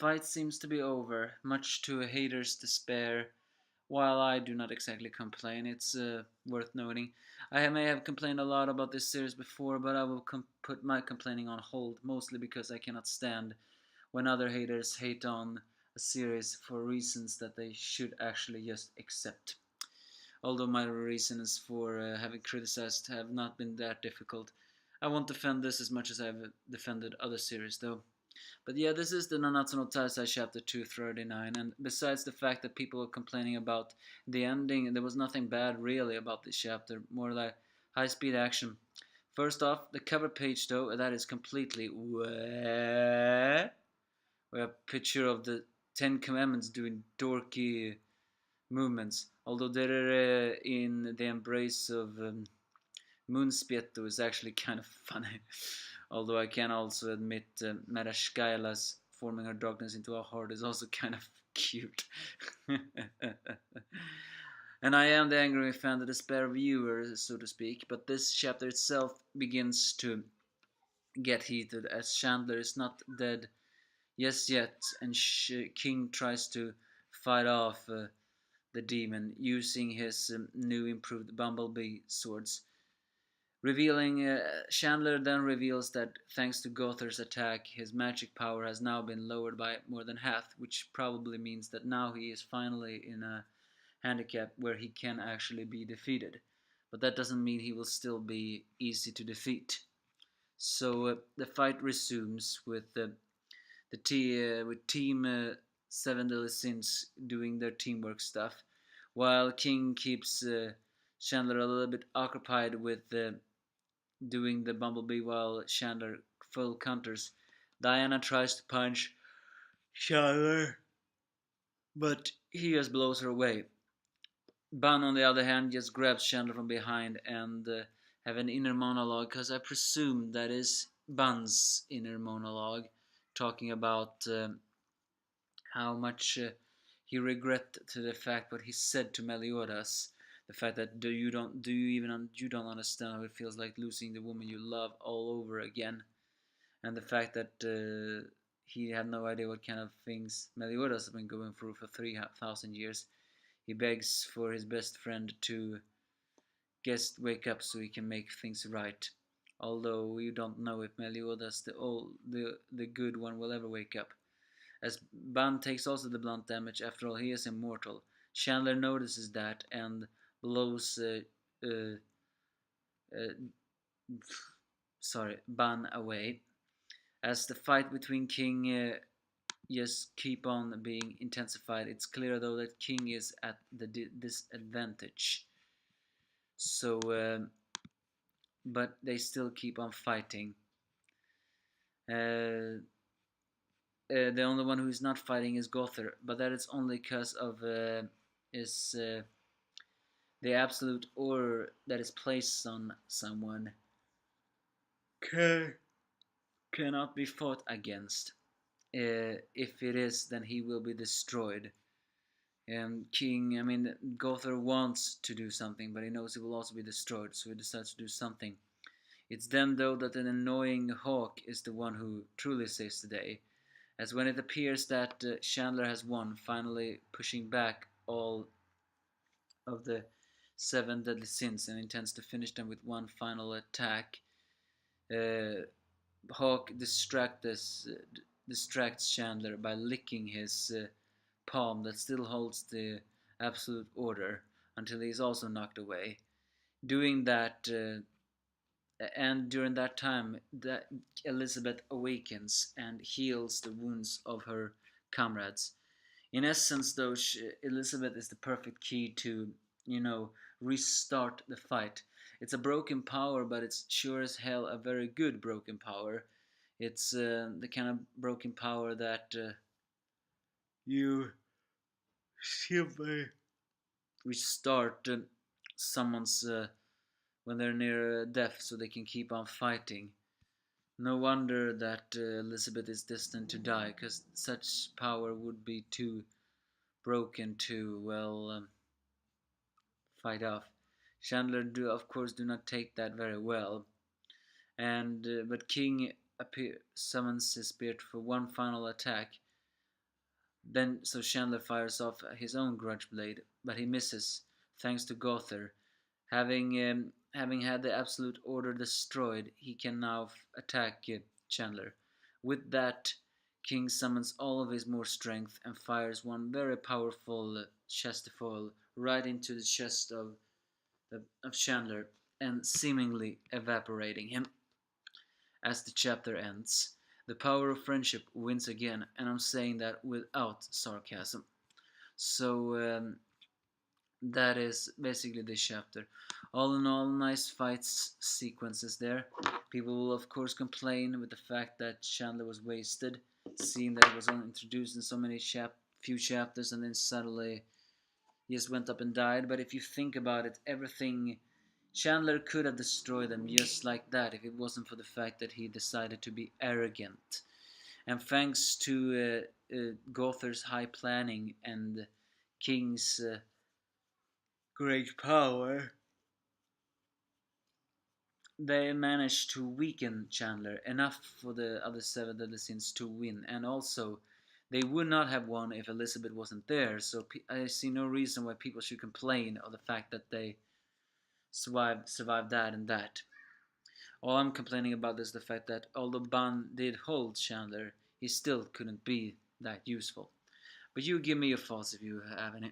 fight seems to be over, much to a hater's despair. While I do not exactly complain, it's worth noting. May have complained a lot about this series before, but I will put my complaining on hold, mostly because I cannot stand when other haters hate on a series for reasons that they should actually just accept. Although my reasons for having criticized have not been that difficult, I won't defend this as much as I've defended other series though. But yeah, this is the Nanatsu no Taizai chapter 239, and besides the fact that people were complaining about the ending, there was nothing bad really about this chapter, more like high-speed action. First off, the cover page though, that is completely wet. We have a picture of the Ten Commandments doing dorky movements, although they're in the embrace of Moonspietto is actually kind of funny. Although I can also admit Marashkaila's forming her darkness into a heart is also kind of cute. And I am the angry fan, the despair viewer, so to speak, but this chapter itself begins to get heated as Chandler is not dead yet, and King tries to fight off the demon using his new improved bumblebee swords. Chandler then reveals that thanks to Gother's attack, his magic power has now been lowered by more than half, which probably means that now he is finally in a handicap where he can actually be defeated. But that doesn't mean he will still be easy to defeat. So the fight resumes with Team Seven Deadly Sins doing their teamwork stuff, while King keeps Chandler a little bit occupied with doing the bumblebee while Chandler full counters. Diana tries to punch Chandler, but he just blows her away. Bun, on the other hand, just grabs Chandler from behind and have an inner monologue, because I presume that is Bun's inner monologue, talking about how much he regret to the fact what he said to Meliodas, the fact that you don't understand how it feels like losing the woman you love all over again, and the fact that he had no idea what kind of things Meliodas has been going through for 3,000 years. He begs for his best friend to just wake up so he can make things right. Although we don't know if Meliodas, the good one, will ever wake up. As Ban takes also the blunt damage, after all, he is immortal. Chandler notices that and blows Ban away. As the fight between King just keep on being intensified, it's clear though that King is at the disadvantage. So, but they still keep on fighting. The only one who is not fighting is Gother, but that is only because of the absolute order that is placed on someone cannot be fought against. If it is, then he will be destroyed. Gother wants to do something, but he knows he will also be destroyed, so he decides to do something. It's then, though, that an annoying hawk is the one who truly saves the day, as when it appears that Chandler has won, finally pushing back all of the 7 deadly sins and intends to finish them with one final attack, Hawk distracts Chandler by licking his palm that still holds the absolute order until he is also knocked away. Doing that, and during that time, Elizabeth awakens and heals the wounds of her comrades. In essence, though, Elizabeth is the perfect key to, restart the fight. It's a broken power, but it's sure as hell a very good broken power. It's the kind of broken power that you simply restart someone's when they're near death so they can keep on fighting. No wonder that Elizabeth is destined to die, because such power would be too broken to, fight off. Chandler of course do not take that very well, and but King summons his spirit for one final attack, Then, so Chandler fires off his own grudge blade, but he misses, thanks to Gother. Having had the Absolute Order destroyed, he can now attack Chandler. With that, King summons all of his more strength and fires one very powerful chestifoil right into the chest of Chandler and seemingly evaporating him. As the chapter ends, the power of friendship wins again, and I'm saying that without sarcasm. So that is basically this chapter. All in all, nice fights sequences there. People will of course complain with the fact that Chandler was wasted, seeing that it was only introduced in so many few chapters and then suddenly he just went up and died. But if you think about it, everything Chandler could have destroyed them just like that if it wasn't for the fact that he decided to be arrogant. And thanks to Gother's high planning and King's great power, they managed to weaken Chandler enough for the other seven deadly sins to win. And also, they would not have won if Elizabeth wasn't there. So I see no reason why people should complain of the fact that they survived that and that. All I'm complaining about is the fact that although Ban did hold Chandler, he still couldn't be that useful. But you give me your thoughts if you have any.